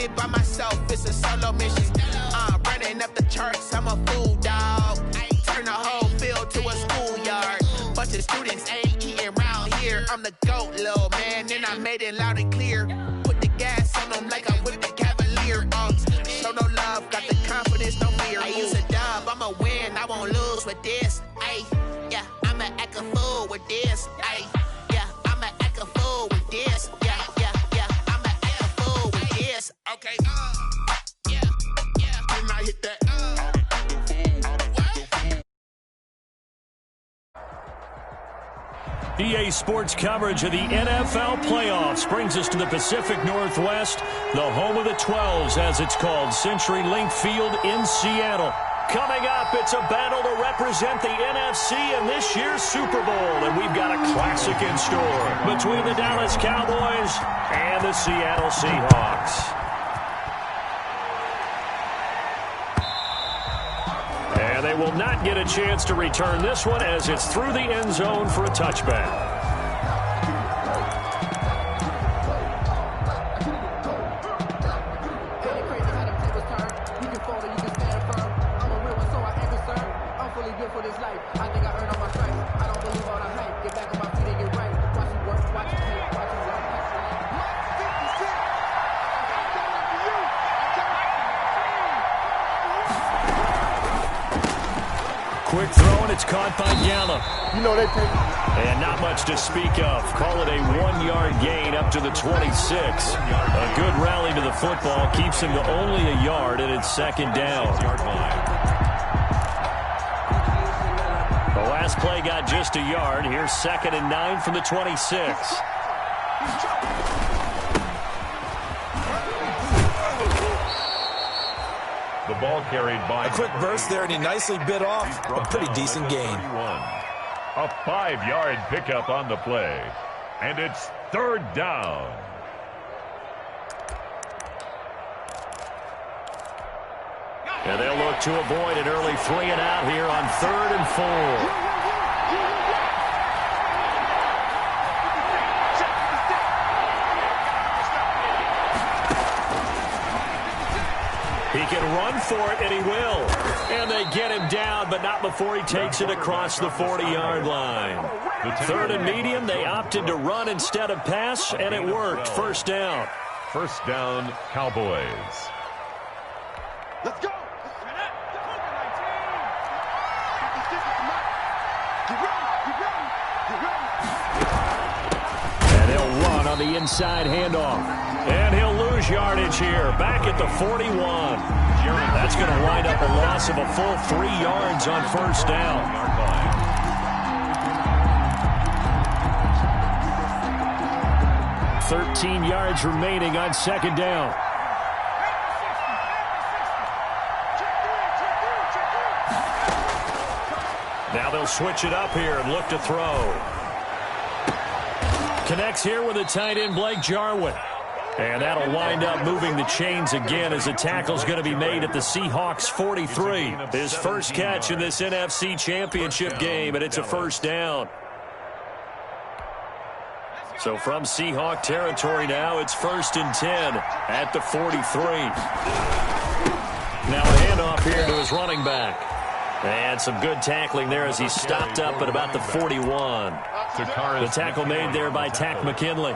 it by myself, it's a solo mission. Running up the charts, I'm a fool, dog. Turn the whole field to a schoolyard. Bunch of students ain't eating round here. I'm the GOAT, little man, and I made it loud and clear. Put the gas on them like I'm with the Cavalier. Show no love, got the confidence, no fear. I use a dub, I'ma win, I won't lose with this. Yeah, I'ma act a fool with this. Yeah, I'ma act a fool with this. Yeah, I'ma act a fool with this. Okay, yeah, can I hit that? EA Sports coverage of the NFL playoffs brings us to the Pacific Northwest, the home of the 12s, as it's called, CenturyLink Field in Seattle. Coming up, it's a battle to represent the NFC in this year's Super Bowl, and we've got a classic in store between the Dallas Cowboys and the Seattle Seahawks. And they will not get a chance to return this one as it's through the end zone for a touchback. Quick throw, and it's caught by Gallup. You know they think. And not much to speak of. Call it a 1-yard gain up to the 26. A good rally to the football keeps him to only a yard, and it's second down. The last play got just a yard. Here's 2nd and 9 from the 26. The ball carried by... A quick burst there, and he nicely bit off a pretty decent gain. A 5-yard pickup on the play. And it's 3rd down. And they'll look to avoid an early 3 and out here on 3rd and 4. He can run for it, and he will. And they get him down, but not before he takes it across the 40-yard line. 3rd and medium, they opted to run instead of pass, and it worked. 1st down. 1st down, Cowboys. Let's go. And he'll run on the inside handoff. And he'll lose yardage here. Back at the 41. That's going to wind up a loss of a full 3 yards on 1st down. 13 yards remaining on 2nd down. Now they'll switch it up here and look to throw. Connects here with the tight end, Blake Jarwin. And that'll wind up moving the chains again as the tackle's going to be made at the Seahawks 43. His first catch in this NFC Championship game, and it's a 1st down. So from Seahawk territory now, it's 1st and 10 at the 43. Now a handoff here to his running back. And some good tackling there as he stopped up at about the 41. The tackle made there by Takk McKinley.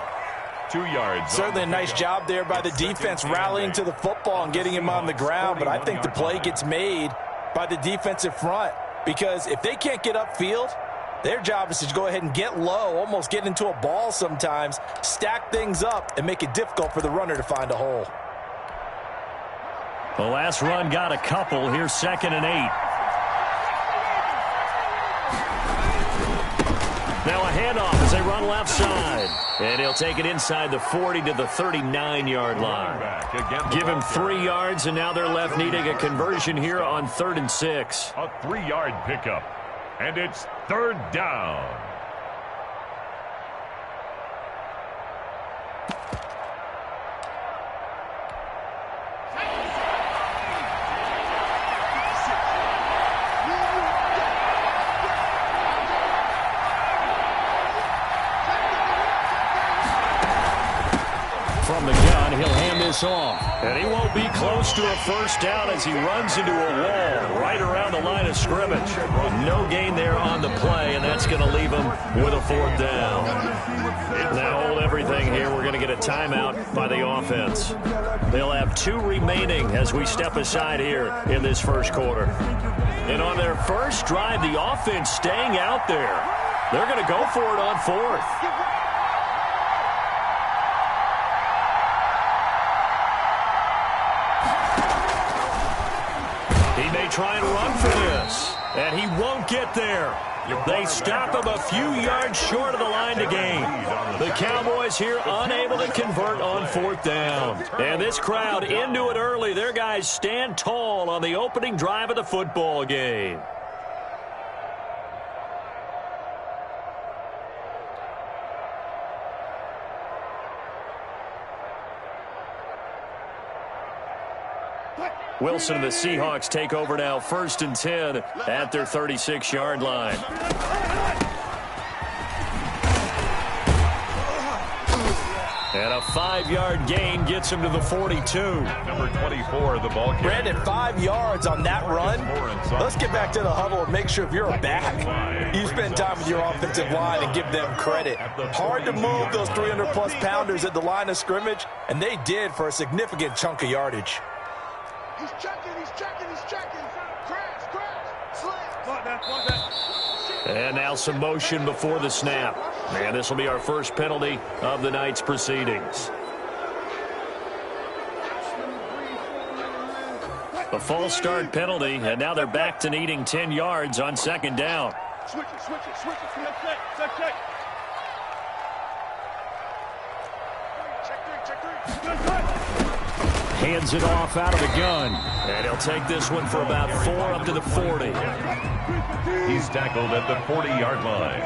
2 yards. Certainly a nice job there by the defense rallying to the football and getting him on the ground, but I think the play gets made by the defensive front because if they can't get upfield, their job is to go ahead and get low, almost get into a ball sometimes, stack things up, and make it difficult for the runner to find a hole. The last run got a couple. Here's 2nd and 8. Now a handoff as they run left side. And he'll take it inside the 40 to the 39-yard line. Give him 3 yards, and now they're left needing a conversion here on 3rd and 6. A 3-yard pickup. And it's 3rd down. this off. And he won't be close to a first down as he runs into a wall right around the line of scrimmage. No gain there on the play, and that's going to leave him with a 4th down. Now hold everything here. We're going to get a timeout by the offense. They'll have 2 remaining as we step aside here in this first quarter. And on their first drive, the offense staying out there. They're going to go for it on 4th. He may try and run for this, and he won't get there. They stop him a few yards short of the line to gain. The Cowboys here unable to convert on 4th down. And this crowd into it early. Their guys stand tall on the opening drive of the football game. Wilson and the Seahawks take over now, 1st and 10 at their 36-yard line. And a 5-yard gain gets him to the 42. Number 24, the ball carrier. Brandon, 5 yards on that run. Let's get back to the huddle and make sure if you're a back, you spend time with your offensive line and give them credit. Hard to move those 300-plus pounders at the line of scrimmage, and they did for a significant chunk of yardage. He's checking, he's checking, he's checking. Crash, slam. And now some motion before the snap. And this will be our first penalty of the night's proceedings. A false start penalty, and now they're back to needing 10 yards on 2nd down. Switch it. Check. Check 3. Hands it off out of the gun. And he'll take this one for about 4 up to the 40. He's tackled at the 40-yard line.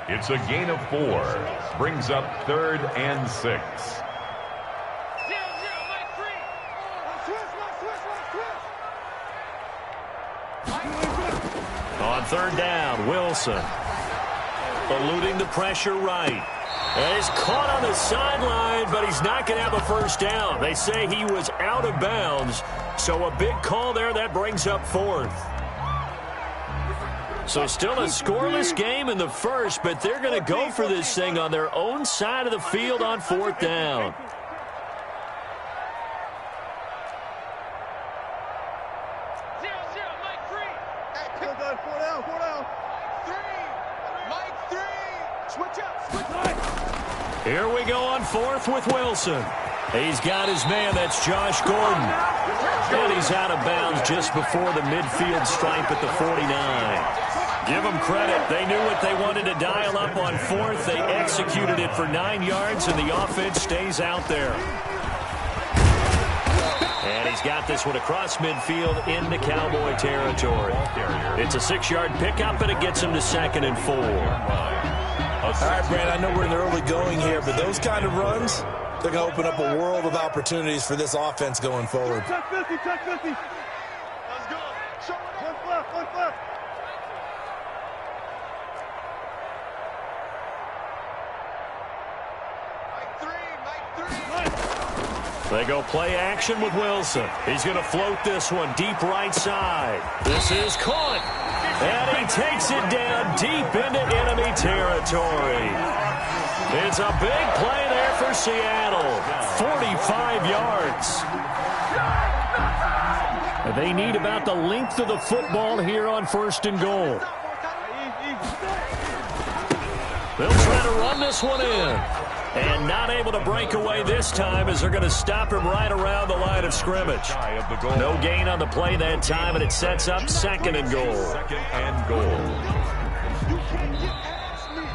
It's a gain of 4. Brings up 3rd and 6. On 3rd down, Wilson. Eluding the pressure right. And he's caught on the sideline, but he's not going to have a first down. They say he was out of bounds, so a big call there. That brings up 4th. So still a scoreless game in the first, but they're going to go for this thing on their own side of the field on 4th down. Here we go on 4th with Wilson. He's got his man. That's Josh Gordon. And he's out of bounds just before the midfield stripe at the 49. Give them credit. They knew what they wanted to dial up on 4th. They executed it for 9 yards, and the offense stays out there. And he's got this one across midfield into Cowboy territory. It's a 6-yard pickup, and it gets him to 2nd and 4. All right, Brand, I know we're in the early going here, but those kind of runs, they're going to open up a world of opportunities for this offense going forward. Check 50. Let's go. Show it. One left. Mike 3. They go play action with Wilson. He's going to float this one deep right side. This is caught. And he takes it down deep into enemy territory. It's a big play there for Seattle. 45 yards. They need about the length of the football here on 1st and goal. They'll try to run this one in. And not able to break away this time as they're going to stop him right around the line of scrimmage. No gain on the play that time, and it sets up 2nd and goal. 2nd and goal.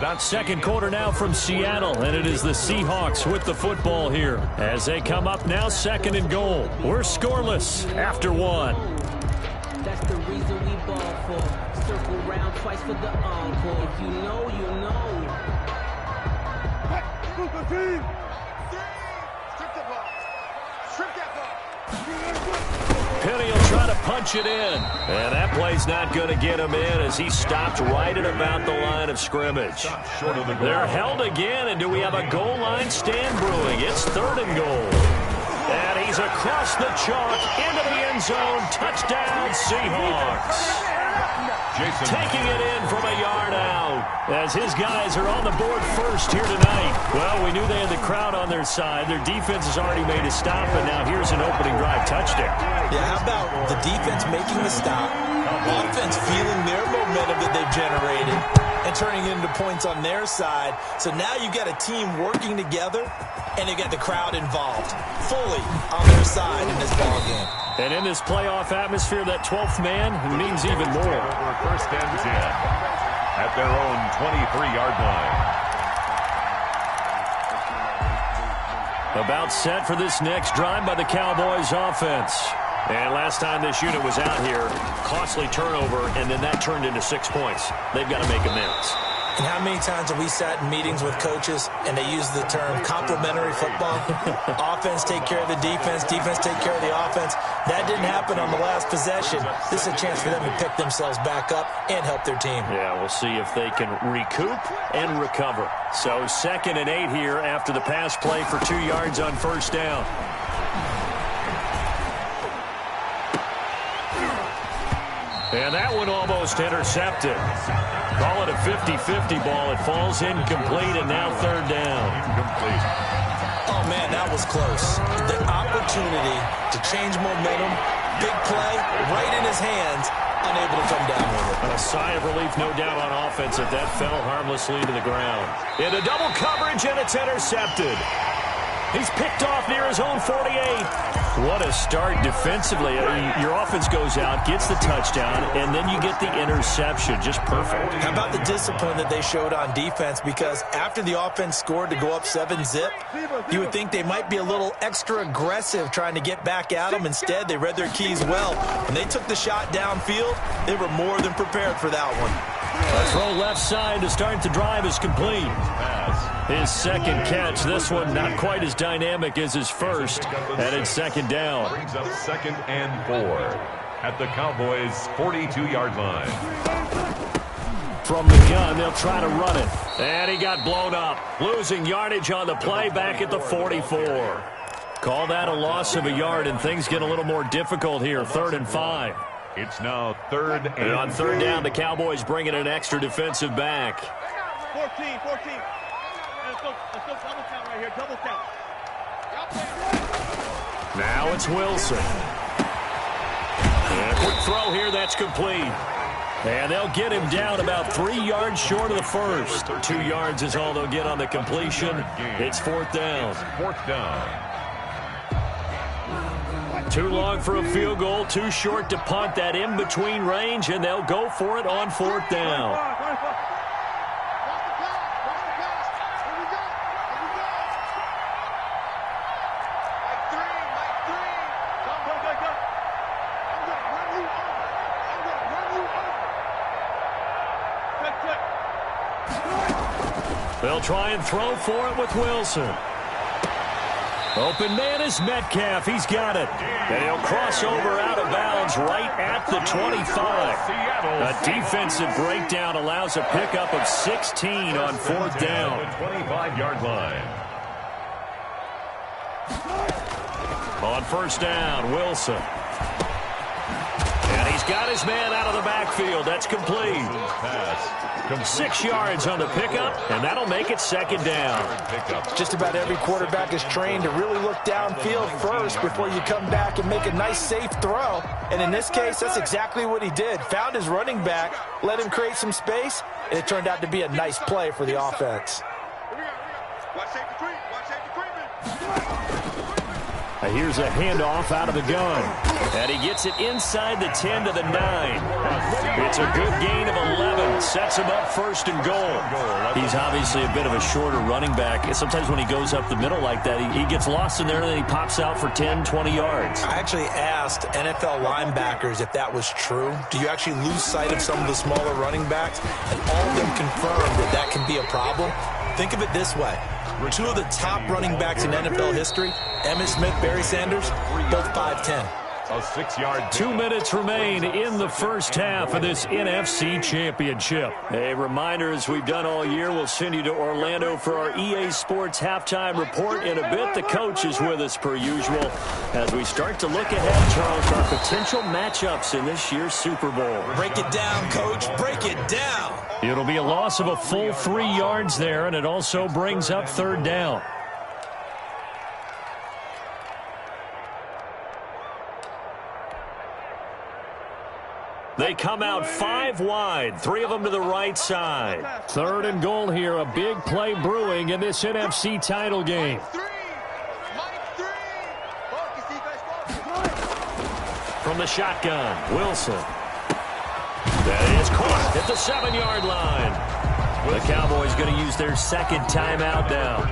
That's 2nd quarter now from Seattle, and it is the Seahawks with the football here as they come up now 2nd and goal. We're scoreless after 1. That's the reason we ball for. Circle round twice for the encore. If you know, you know. Penny will try to punch it in. And that play's not going to get him in as he stopped right at about the line of scrimmage. Short of the goal. They're held again, and do we have a goal line stand brewing? It's 3rd and goal. He's across the chalk, into the end zone. Touchdown, Seahawks. Taking it in from a yard out as his guys are on the board first here tonight. Well, we knew they had the crowd on their side. Their defense has already made a stop, and now here's an opening drive touchdown. Yeah, how about the defense making the stop, offense feeling their momentum that they've generated, and turning it into points on their side. So now you've got a team working together, and they've got the crowd involved fully on their side in this ballgame. And in this playoff atmosphere, that 12th man means even more. First and 10 at their own 23-yard line. About set for this next drive by the Cowboys offense. And last time this unit was out here, costly turnover, and then that turned into 6 points. They've got to make amends. And how many times have we sat in meetings with coaches and they use the term complementary football? Offense take care of the defense, defense take care of the offense. That didn't happen on the last possession. This is a chance for them to pick themselves back up and help their team. Yeah, we'll see if they can recoup and recover. So 2nd and 8 here after the pass play for 2 yards on first down. And that one almost intercepted. Call it a 50-50 ball. It falls incomplete, and now 3rd down. Incomplete. Oh, man, that was close. The opportunity to change momentum, big play, right in his hands, unable to come down with it. A sigh of relief, no doubt, on offense that fell harmlessly to the ground. Into double coverage, and it's intercepted. He's picked off near his own 48. What a start defensively. Your offense goes out, gets the touchdown, and then you get the interception. Just perfect. How about the discipline that they showed on defense? Because after the offense scored to go up 7-zip, you would think they might be a little extra aggressive trying to get back at them. Instead, they read their keys well. When they took the shot downfield, they were more than prepared for that one. A throw left side to start the drive is complete. His 2nd catch. This one not quite as dynamic as his first. And it's 2nd down. Brings up 2nd and 4 at the Cowboys' 42-yard line. From the gun, they'll try to run it. And he got blown up. Losing yardage on the play back at the 44. Call that a loss of a yard, and things get a little more difficult here. 3rd and 5. It's now 3rd and on 3rd down, the Cowboys bring in an extra defensive back. 14. Let's go double count right here. Double count. Now it's Wilson. And a quick throw here, that's complete. And they'll get him down about 3 yards short of the first. 2 yards is all they'll get on the completion. It's 4th down. 4th down. Too long for a field goal, too short to punt. That in-between range, and they'll go for it on 4th down. They'll try and throw for it with Wilson. Open man is Metcalf. He's got it. And he'll cross over out of bounds right at the 25. A defensive breakdown allows a pickup of 16 on 4th down. 25-yard line. On 1st down, Wilson. And he's got his man out of the backfield. That's complete. Pass. 6 yards on the pickup, and that'll make it 2nd down. Just about every quarterback is trained to really look downfield first before you come back and make a nice, safe throw. And in this case, that's exactly what he did. Found his running back, let him create some space, and it turned out to be a nice play for the offense. Here's a handoff out of the gun. And he gets it inside the 10 to the 9. It's a good gain of 11. Sets him up 1st and goal. He's obviously a bit of a shorter running back. Sometimes when he goes up the middle like that, he gets lost in there and then he pops out for 10, 20 yards. I actually asked NFL linebackers if that was true. Do you actually lose sight of some of the smaller running backs? And all of them confirmed that that can be a problem. Think of it this way. 2 of the top running backs in NFL history, Emmitt Smith, Barry Sanders, both 5'10". A 6-yard. 2 minutes remain in the first half of this NFC Championship. A reminder, as we've done all year, we'll send you to Orlando for our EA Sports halftime report in a bit. The coach is with us per usual as we start to look ahead, Charles, to our potential matchups in this year's Super Bowl. Break it down, Coach. Break it down. It'll be a loss of a full 3 yards there, and it also brings up third down. They come out 5 wide, 3 of them to the right side. 3rd and goal here, a big play brewing in this NFC title game. From the shotgun, Wilson. That is caught at the 7-yard line. The Cowboys going to use their second timeout now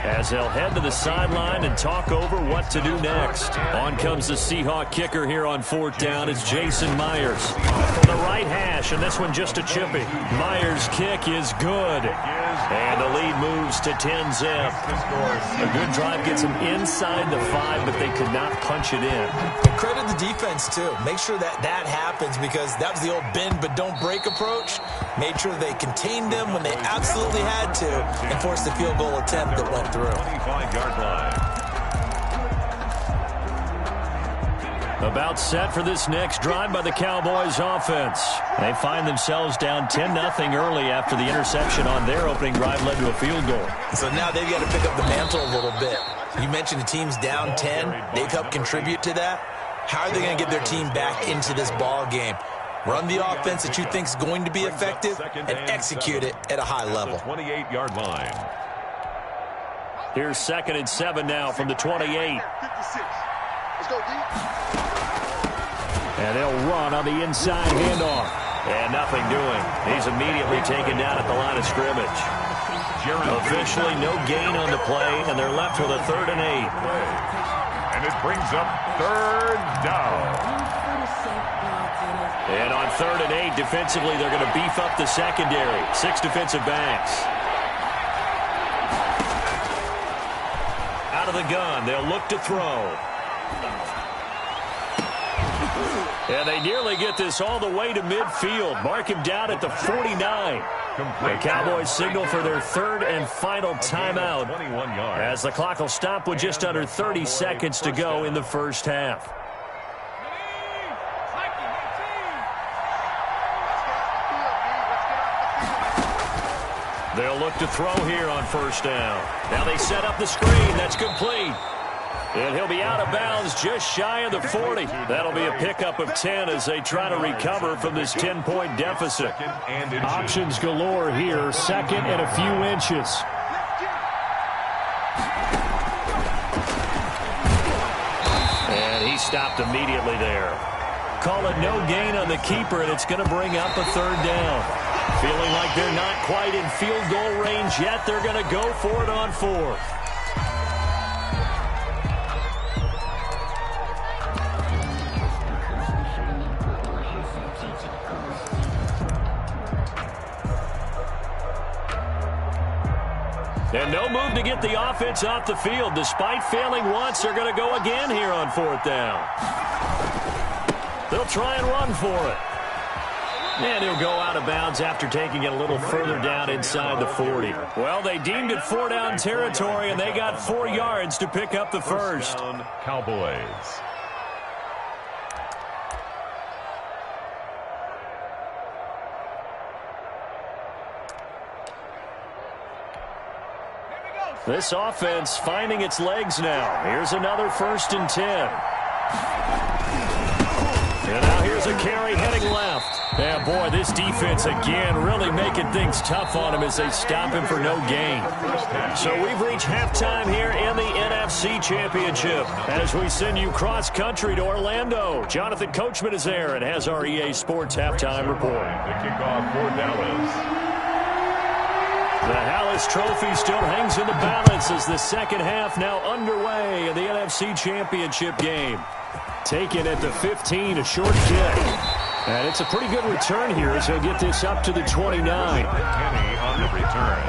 as they'll head to the sideline and talk over what to do next. On comes the Seahawk kicker here on 4th down. It's Jason Myers from the right hash, and this one just a chippy. Myers' kick is good, and the lead moves to 10-zip. A good drive gets them inside the 5, but they could not punch it in. And credit the defense, too. Make sure that happens, because that was the old bend but don't break approach. Made sure they contained them when they absolutely had to and forced the field goal attempt that went through. 25-yard line. About set for this next drive by the Cowboys offense. They find themselves down 10-0 early after the interception on their opening drive led to a field goal. So now they've got to pick up the mantle a little bit. You mentioned the team's down 10. They've helped contribute to that. How are they going to get their team back into this ball game? Run the offense that you think is going to be effective and execute it at a high level. 28-yard line. Here's 2nd and 7 now from the 28. And they'll run on the inside handoff. And nothing doing. He's immediately taken down at the line of scrimmage. Officially no gain on the play, and they're left with a 3rd and 8. And it brings up 3rd down. And on 3rd and 8, defensively, they're going to beef up the secondary. 6 defensive backs. Out of the gun, they'll look to throw. And they nearly get this all the way to midfield. Mark him down at the 49. The Cowboys signal for their 3rd and final timeout as the clock will stop with just under 30 seconds to go in the first half. They'll look to throw here on 1st down. Now they set up the screen. That's complete. And he'll be out of bounds just shy of the 40. That'll be a pickup of 10 as they try to recover from this 10-point deficit. Options galore here. 2nd and a few inches. And he stopped immediately there. Call it no gain on the keeper, and it's going to bring up a 3rd down. Feeling like they're not quite in field goal range yet, they're going to go for it on 4th. And no move to get the offense off the field. Despite failing once, they're going to go again here on 4th down. They'll try and run for it. And he'll go out of bounds after taking it a little further down inside the 40. Well, they deemed it 4-down territory, and they got 4 yards to pick up the first. Cowboys. This offense finding its legs now. Here's another 1st and 10. And now here's a carry heading left. Yeah, boy, this defense again really making things tough on him as they stop him for no gain. So we've reached halftime here in the NFC Championship as we send you cross-country to Orlando. Jonathan Coachman is there and has our EA Sports halftime report. The kickoff for Dallas. The Hallis Trophy still hangs in the balance as the second half now underway in the NFC Championship game. Taken at the 15, a short kick. And it's a pretty good return here as he'll get this up to the 29. Kenny on the return.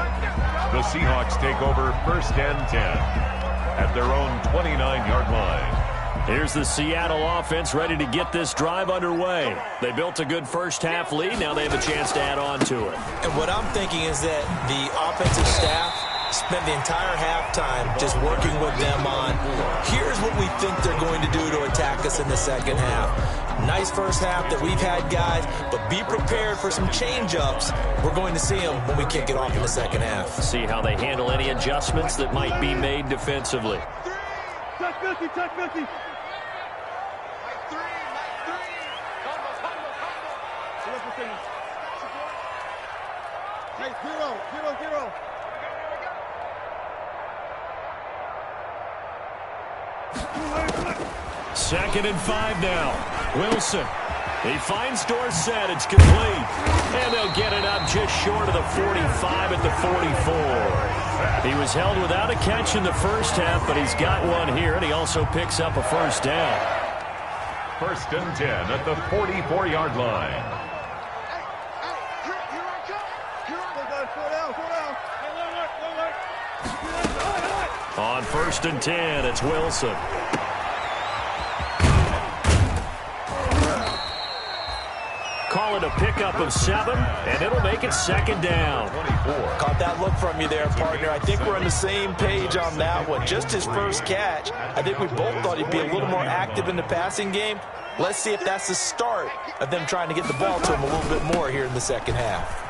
The Seahawks take over 1st and 10 at their own 29-yard line. Here's the Seattle offense ready to get this drive underway. They built a good first-half lead. Now they have a chance to add on to it. And what I'm thinking is that the offensive staff spent the entire halftime just working with them on, here's what we think they're going to do to attack us in the second half. Nice first half that we've had, guys, but be prepared for some change-ups. We're going to see them when we kick it off in the second half. See how they handle any adjustments that might be made defensively. Touch 50, touch 50. Hey, 0-0-0. Second and 5 now. Wilson. He finds Dorsett. It's complete. And they'll get it up just short of the 45 at the 44. He was held without a catch in the first half, but he's got one here, and he also picks up a first down. First and 10 at the 44-yard line. On first and 10, it's Wilson. Call it a pickup of 7, and it'll make it second down. 24. Caught that look from you there, partner. I think we're on the same page on that one. Just his first catch. I think we both thought he'd be a little more active in the passing game. Let's see if that's the start of them trying to get the ball to him a little bit more here in the second half.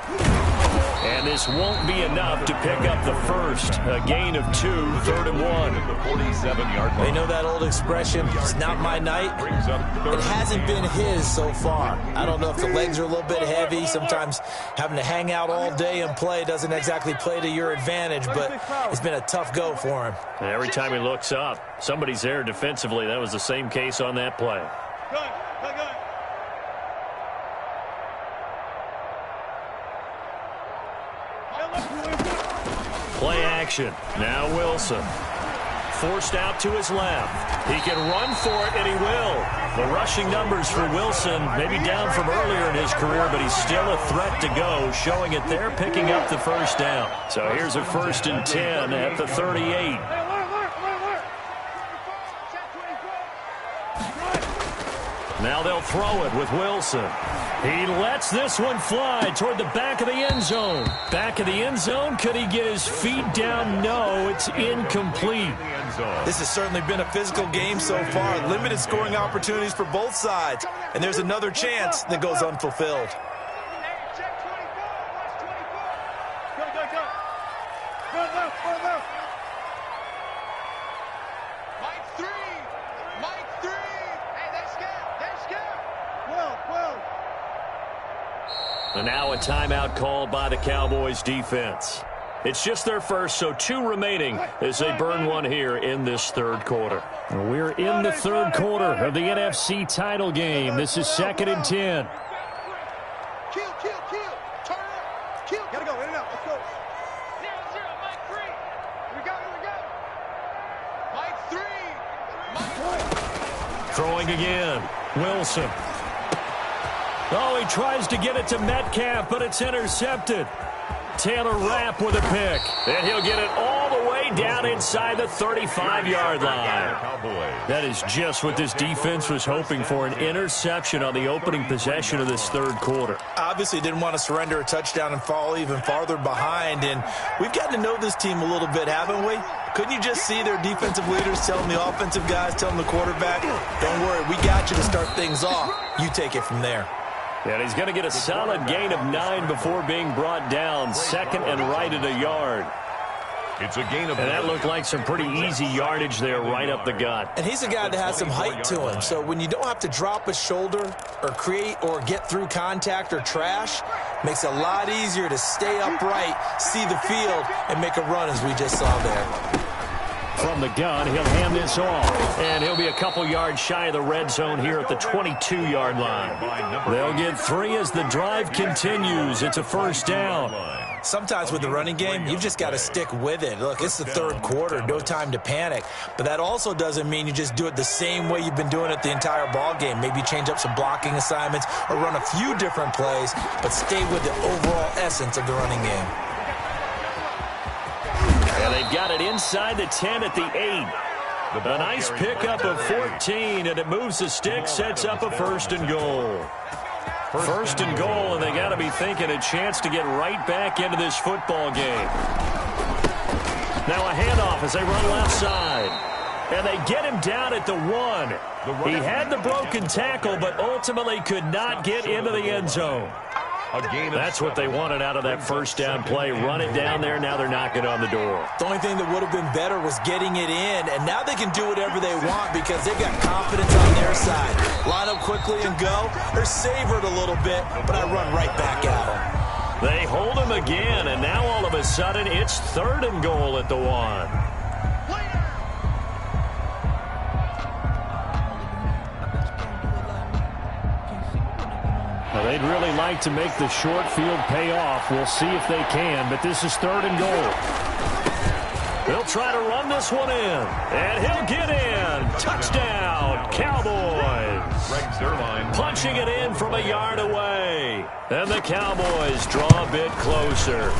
And this won't be enough to pick up the first. A gain of 2, 3rd and 1. The 47-yard line. They know that old expression, it's not my night. Brings up third. It hasn't been his so far. I don't know if the legs are a little bit heavy. Sometimes having to hang out all day and play doesn't exactly play to your advantage, but it's been a tough go for him. And every time he looks up, somebody's there defensively. That was the same case on that play. Gun. Play action. Now Wilson. Forced out to his left. He can run for it, and he will. The rushing numbers for Wilson maybe down from earlier in his career, but he's still a threat to go, showing it there, picking up the first down. So here's a first and 10 at the 38. Now they'll throw it with Wilson. He lets this one fly toward the back of the end zone. Back of the end zone. Could he get his feet down? No, it's incomplete. This has certainly been a physical game so far. Limited scoring opportunities for both sides. And there's another chance that goes unfulfilled. And now a timeout called by the Cowboys defense. It's just their first, so 2 remaining as they burn one here in this third quarter. We're in the third quarter of the NFC title game. This is 2nd and 10. Kill. Turn up. Kill. Gotta go. In and out. Let's go. 0-0. Mike 3. Here we go. Mike 3. Throwing again. Wilson. Oh, he tries to get it to Metcalf, but it's intercepted. Taylor Rapp with a pick. And he'll get it all the way down inside the 35-yard line. That is just what this defense was hoping for, an interception on the opening possession of this third quarter. Obviously didn't want to surrender a touchdown and fall even farther behind. And we've gotten to know this team a little bit, haven't we? Couldn't you just see their defensive leaders telling the offensive guys, telling the quarterback, don't worry, we got you to start things off. You take it from there. And he's going to get a solid gain of 9 before being brought down. Second and right at a yard. It's a gain of. And that looked like some pretty easy yardage there right up the gut. And he's a guy that has some height to him. So when you don't have to drop a shoulder or create or get through contact or trash, makes it a lot easier to stay upright, see the field, and make a run as we just saw there. From the gun, he'll hand this off. And he'll be a couple yards shy of the red zone here at the 22-yard line. They'll get 3 as the drive continues. It's a first down. Sometimes with the running game, you've just got to stick with it. Look, it's the third quarter, no time to panic. But that also doesn't mean you just do it the same way you've been doing it the entire ball game. Maybe change up some blocking assignments or run a few different plays, but stay with the overall essence of the running game. And they've got it inside the 10 at the 8. A nice pickup of 14, and it moves the stick, sets up a 1st and goal. 1st and goal, and they got to be thinking a chance to get right back into this football game. Now a handoff as they run left side. And they get him down at the 1. He had the broken tackle, but ultimately could not get into the end zone. That's what they wanted out of that 1st down play. Run it down there. Now they're knocking on the door. The only thing that would have been better was getting it in, and now they can do whatever they want because they've got confidence on their side. Line up quickly and go. They're savored a little bit, but I run right back at them. They hold him again, and now all of a sudden it's 3rd and goal at the 1. Well, they'd really like to make the short field pay off. We'll see if they can, but this is 3rd and goal. They'll try to run this one in, and he'll get in. Touchdown, Cowboys. Greg Zuerlein punching it in from a yard away. And the Cowboys draw a bit closer.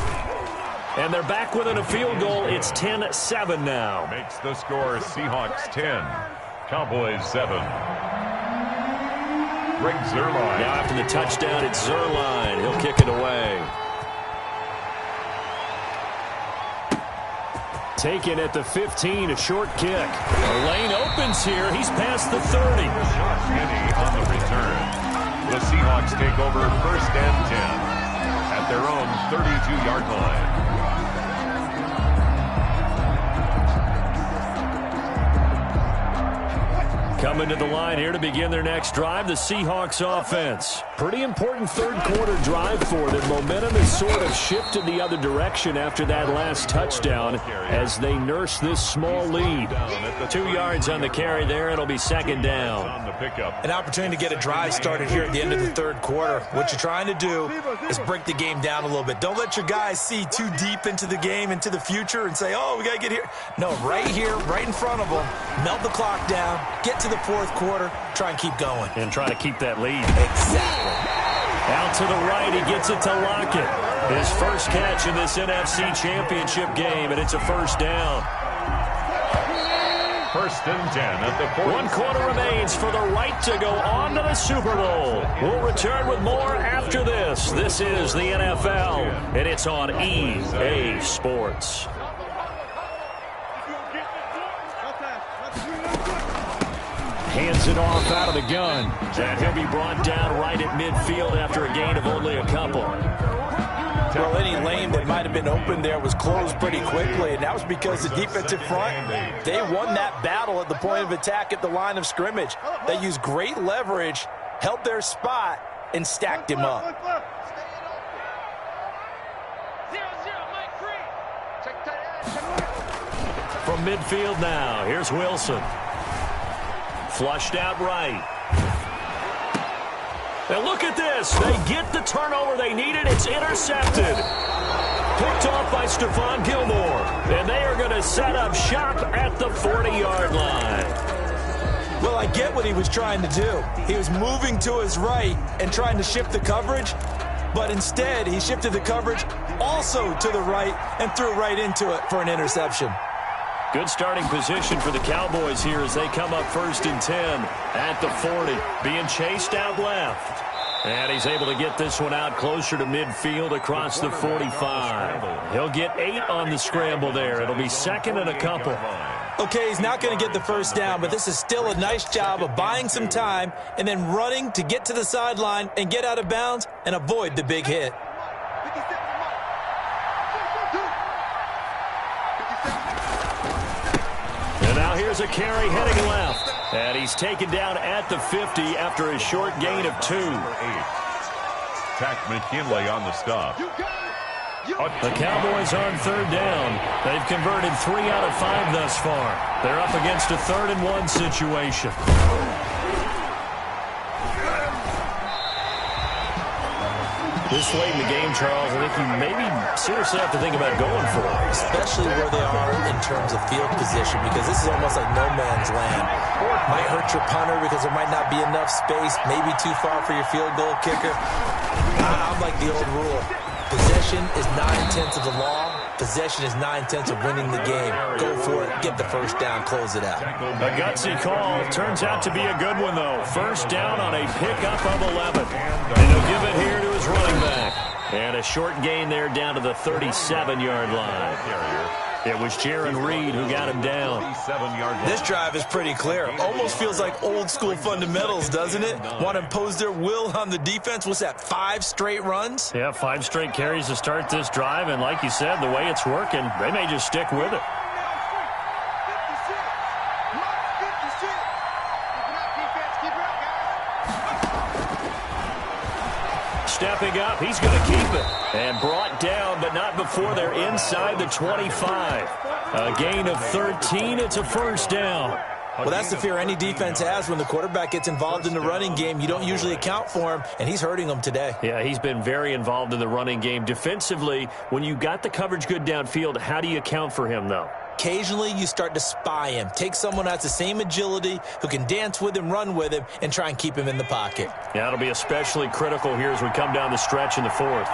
And they're back within a field goal. It's 10-7 now. Makes the score Seahawks 10, Cowboys 7. Greg Zuerlein. Now after the touchdown, it's Zuerlein. He'll kick it away. Taken at the 15, a short kick. The lane opens here. He's past the 30. Kenny on the return. The Seahawks take over 1st and 10 at their own 32-yard line. Coming to the line here to begin their next drive, the Seahawks offense. Pretty important 3rd quarter drive for them. Momentum has sort of shifted the other direction after that last touchdown as they nurse this small lead. 2 yards on the carry there. It'll be 2nd down. An opportunity to get a drive started here at the end of the 3rd quarter. What you're trying to do is break the game down a little bit. Don't let your guys see too deep into the game, into the future, and say, oh, we got to get here. No, right here, right in front of them, melt the clock down, get to the 4th quarter, try and keep going. And try to keep that lead. Exactly. Out to the right, he gets it to Lockett. His first catch in this NFC Championship game, and it's a 1st down. 1st and 10 at the 40. 1 quarter remains for the right to go on to the Super Bowl. We'll return with more after this. This is the NFL, and it's on EA Sports. Hands it off out of the gun. And he'll be brought down right at midfield after a gain of only a couple. Well, any lane that might have been open there was closed pretty quickly, and that was because the defensive front, they won that battle at the point of attack at the line of scrimmage. They used great leverage, held their spot, and stacked him up. From midfield now, here's Wilson. Flushed out right. And look at this. They get the turnover they needed. It's intercepted. Picked off by Stephon Gilmore. And they are going to set up shop at the 40-yard line. Well, I get what he was trying to do. He was moving to his right and trying to shift the coverage. But instead, he shifted the coverage also to the right and threw right into it for an interception. Good starting position for the Cowboys here as they come up 1st and 10 at the 40. Being chased out left. And he's able to get this one out closer to midfield across the 45. He'll get 8 on the scramble there. It'll be 2nd and a couple. Okay, he's not going to get the 1st down, but this is still a nice job of buying some time and then running to get to the sideline and get out of bounds and avoid the big hit. Here's a carry heading left. And he's taken down at the 50 after a short gain of 2. Takk McKinley on the stop. The Cowboys on 3rd down. They've converted 3 out of 5 thus far. They're up against a 3rd and 1 situation. This late in the game, Charles, I think you maybe seriously have to think about going for it. Especially where they are in terms of field position, because this is almost like no man's land. Might hurt your punter because there might not be enough space, maybe too far for your field goal kicker. I'm like the old rule. Possession is 9/10 of the law. Possession is 9/10 of winning the game. Go for it, get the first down, close it out. A gutsy call. Turns out to be a good one, though. First down on a pickup of 11. And he'll give it here to his running back. And a short gain there down to the 37-yard line. It was Jaron Reed who got him down. This drive is pretty clear. Almost feels like old-school fundamentals, doesn't it? Want to impose their will on the defense? What's that, 5 straight runs? Yeah, 5 straight carries to start this drive. And like you said, the way it's working, they may just stick with it. Stepping up, he's going to keep it. And brought down, but not before they're inside the 25. A gain of 13, it's a first down. Well, that's the fear any defense has when the quarterback gets involved in the running game. You don't usually account for him, and he's hurting them today. Yeah, he's been very involved in the running game. Defensively, when you got the coverage good downfield, how do you account for him, though? Occasionally, you start to spy him. Take someone that's the same agility, who can dance with him, run with him, and try and keep him in the pocket. Yeah, it'll be especially critical here as we come down the stretch in the fourth.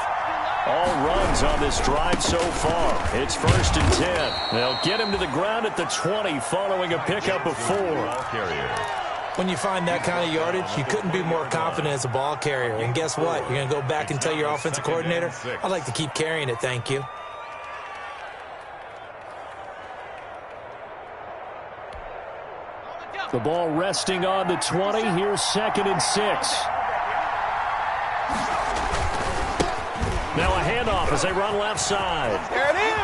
All runs on this drive so far. It's 1st and 10. They'll get him to the ground at the 20 following a pickup of 4. When you find that kind of yardage, you couldn't be more confident as a ball carrier. And guess what? You're going to go back and tell your offensive coordinator, I'd like to keep carrying it, thank you. The ball resting on the 20. Here's 2nd and 6. Now a handoff as they run left side. There it is.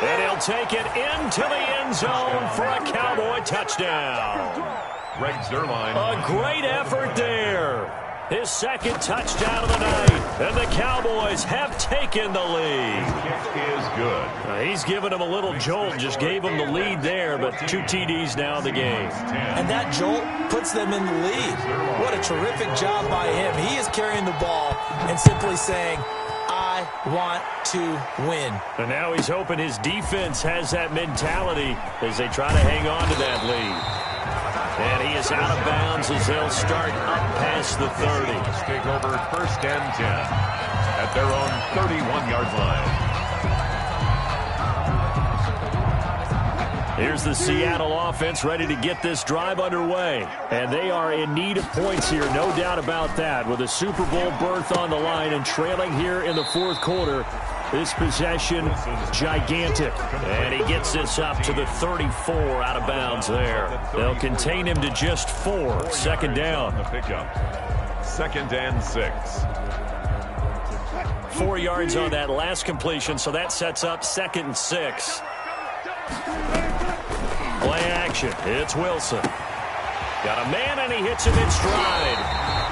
And he'll take it into the end zone for a Cowboy touchdown. Greg Zuerlein. A great effort there. His 2nd touchdown of the night. And the Cowboys have taken the lead. Kick is good. He's given him a little jolt. Just gave him the lead there, but 2 TDs now in the game. And that jolt puts them in the lead. What a terrific job by him. He is carrying the ball and simply saying, I want to win. And now he's hoping his defense has that mentality as they try to hang on to that lead. And he is out of bounds as they'll start up past the 30. Take over 1st and 10 at their own 31-yard line. Here's the Seattle offense ready to get this drive underway. And they are in need of points here, no doubt about that. With a Super Bowl berth on the line and trailing here in the 4th quarter. This possession, gigantic. And he gets this up to the 34 out of bounds there. They'll contain him to just 4. 2nd down. The pickup. 2nd and 6. 4 yards on that last completion, so that sets up 2nd and 6. Play action. It's Wilson. Got a man, and he hits him in stride.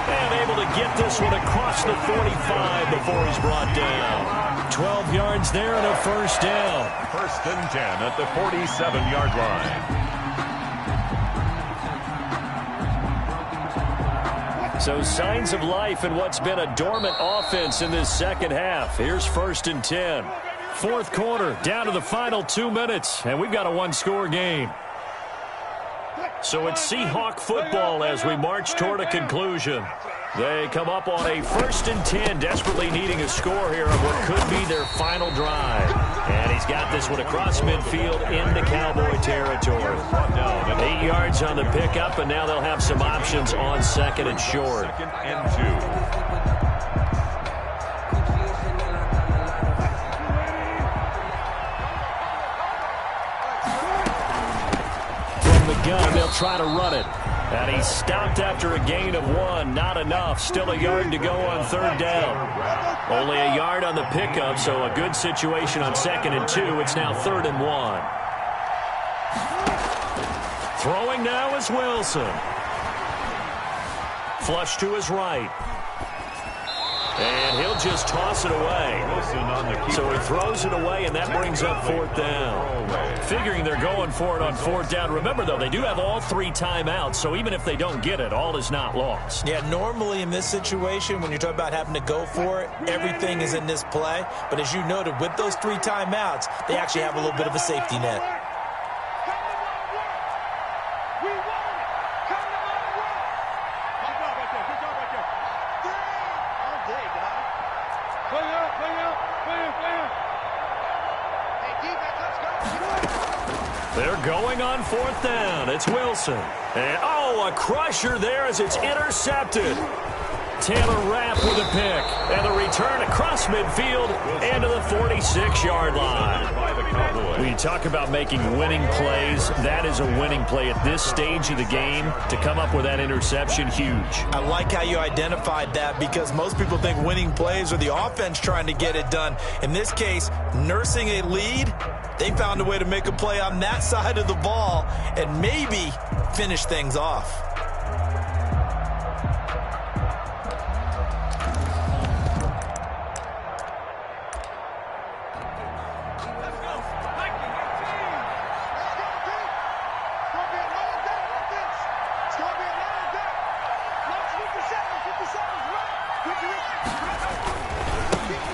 And able to get this one across the 45 before he's brought down. 12 yards there and a 1st down. 1st and 10 at the 47-yard line. So signs of life in what's been a dormant offense in this 2nd half. Here's 1st and 10. 4th quarter, down to the final 2 minutes, and we've got a 1-score game. So it's Seahawk football as we march toward a conclusion. They come up on a 1st and 10, desperately needing a score here on what could be their final drive. And he's got this one across midfield into Cowboy territory. 8 yards on the pickup, and now they'll have some options on 2nd and short. 2nd and 2. Gun, they'll try to run it. And he's stopped after a gain of 1. Not enough. Still a yard to go on 3rd down. Only a yard on the pickup, so a good situation on 2nd and 2. It's now 3rd and 1. Throwing now is Wilson. Flush to his right. And he'll just toss it away. So he throws it away, and that brings up 4th down. Figuring they're going for it on 4th down. Remember, though, they do have all 3 timeouts, so even if they don't get it, all is not lost. Yeah, normally in this situation, when you're talking about having to go for it, everything is in this play. But as you noted, with those 3 timeouts, they actually have a little bit of a safety net. They're going on 4th down. It's Wilson. And, a crusher there as it's intercepted. Taylor Rapp with a pick. And the return across midfield and to the 46-yard line. When you talk about making winning plays, that is a winning play at this stage of the game. To come up with that interception, huge. I like how you identified that because most people think winning plays are the offense trying to get it done. In this case, nursing a lead, they found a way to make a play on that side of the ball and maybe finish things off.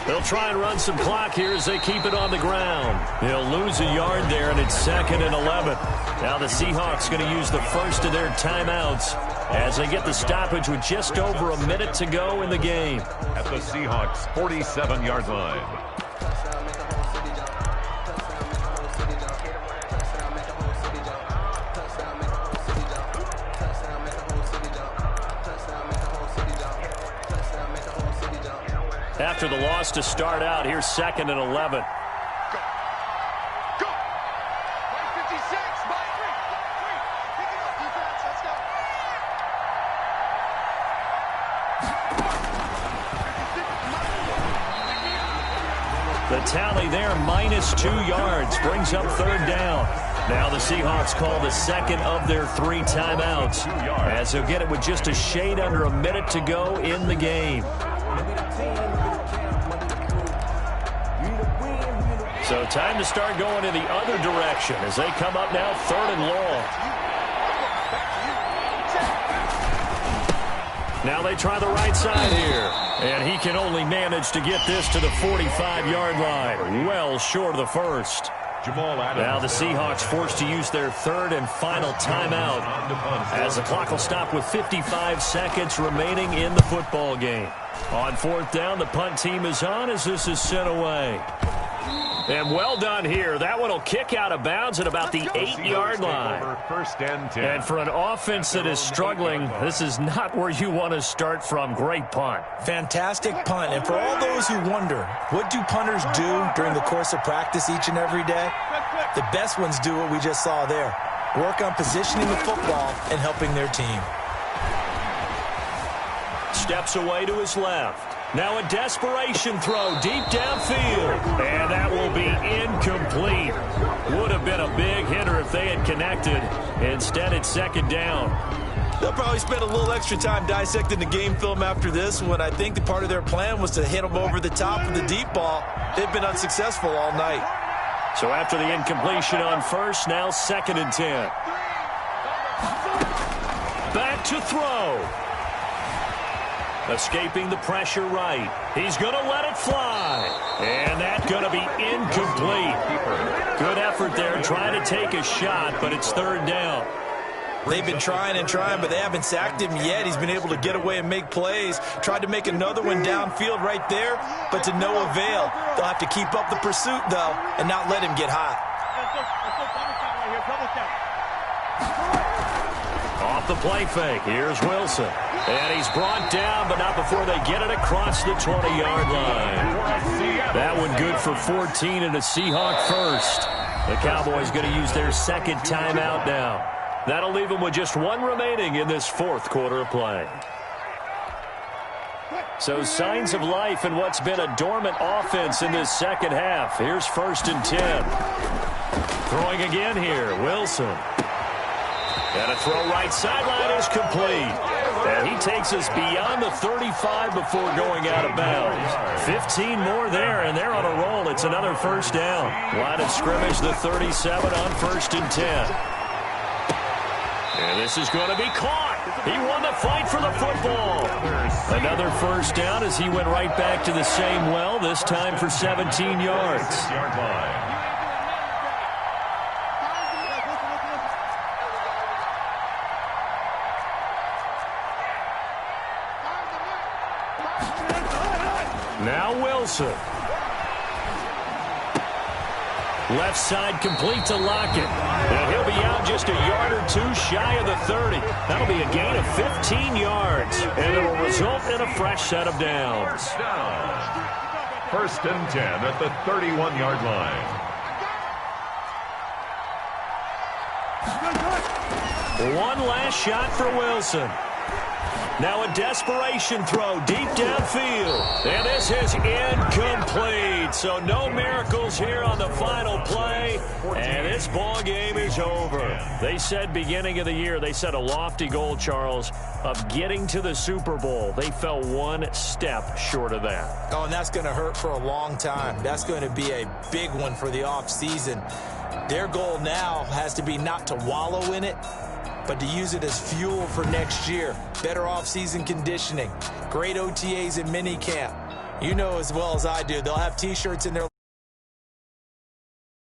They'll try and run some clock here as they keep it on the ground. They'll lose a yard there, and it's 2nd and 11. Now the Seahawks going to use the first of their timeouts as they get the stoppage with just over a minute to go in the game. At the Seahawks' 47-yard line. After the loss to start out, here's 2nd and 11. Go! 56, by 3. Pick it up, defense. Let's go. The tally there, -2 yards, brings up 3rd down. Now the Seahawks call the second of their 3 timeouts as they'll get it with just a shade under a minute to go in the game. So time to start going in the other direction as they come up now 3rd and long. Now they try the right side here. And he can only manage to get this to the 45-yard line. Well short of the first. Now the Seahawks forced to use their 3rd and final timeout as the clock will stop with 55 seconds remaining in the football game. On 4th down, the punt team is on as this is sent away. And well done here. That one will kick out of bounds at about the 8-yard line. And for an offense that is struggling, this is not where you want to start from. Great punt. Fantastic punt. And for all those who wonder, what do punters do during the course of practice each and every day? The best ones do what we just saw there. Work on positioning the football and helping their team. Steps away to his left. Now a desperation throw deep downfield. And that will be incomplete. Would have been a big hitter if they had connected. Instead, it's 2nd down. They'll probably spend a little extra time dissecting the game film after this one. I think the part of their plan was to hit them over the top with the deep ball. They've been unsuccessful all night. So after the incompletion on first, now 2nd and 10. Back to throw. Escaping the pressure right. He's going to let it fly. And that's going to be incomplete. Good effort there trying to take a shot, but it's 3rd down. They've been trying and trying, but they haven't sacked him yet. He's been able to get away and make plays. Tried to make another one downfield right there, but to no avail. They'll have to keep up the pursuit, though, and not let him get hot. Off the play fake, here's Wilson. And he's brought down, but not before they get it across the 20-yard line. That one good for 14 and a Seahawk first. The Cowboys going to use their 2nd timeout now. That'll leave them with just 1 remaining in this 4th quarter of play. So signs of life in what's been a dormant offense in this 2nd half. Here's 1st and 10. Throwing again here, Wilson. And a throw right sideline is complete. And he takes us beyond the 35 before going out of bounds. 15 more there, and they're on a roll. It's another 1st down. Line of scrimmage, the 37 on 1st and 10. And this is going to be caught. He won the fight for the football. Another 1st down as he went right back to the same well, this time for 17 yards. Now Wilson. Left side complete to Lockett. And he'll be out just a yard or two shy of the 30. That'll be a gain of 15 yards. And it'll result in a fresh set of downs. First and 10 at the 31-yard line. One last shot for Wilson. Now a desperation throw deep downfield. And this is incomplete. So no miracles here on the final play. And this ball game is over. They said beginning of the year, they set a lofty goal, Charles, of getting to the Super Bowl. They fell one step short of that. Oh, and that's going to hurt for a long time. That's going to be a big one for the offseason. Their goal now has to be not to wallow in it, but to use it as fuel for next year. Better offseason conditioning, great OTAs and minicamp. You know as well as I do, they'll have T-shirts in their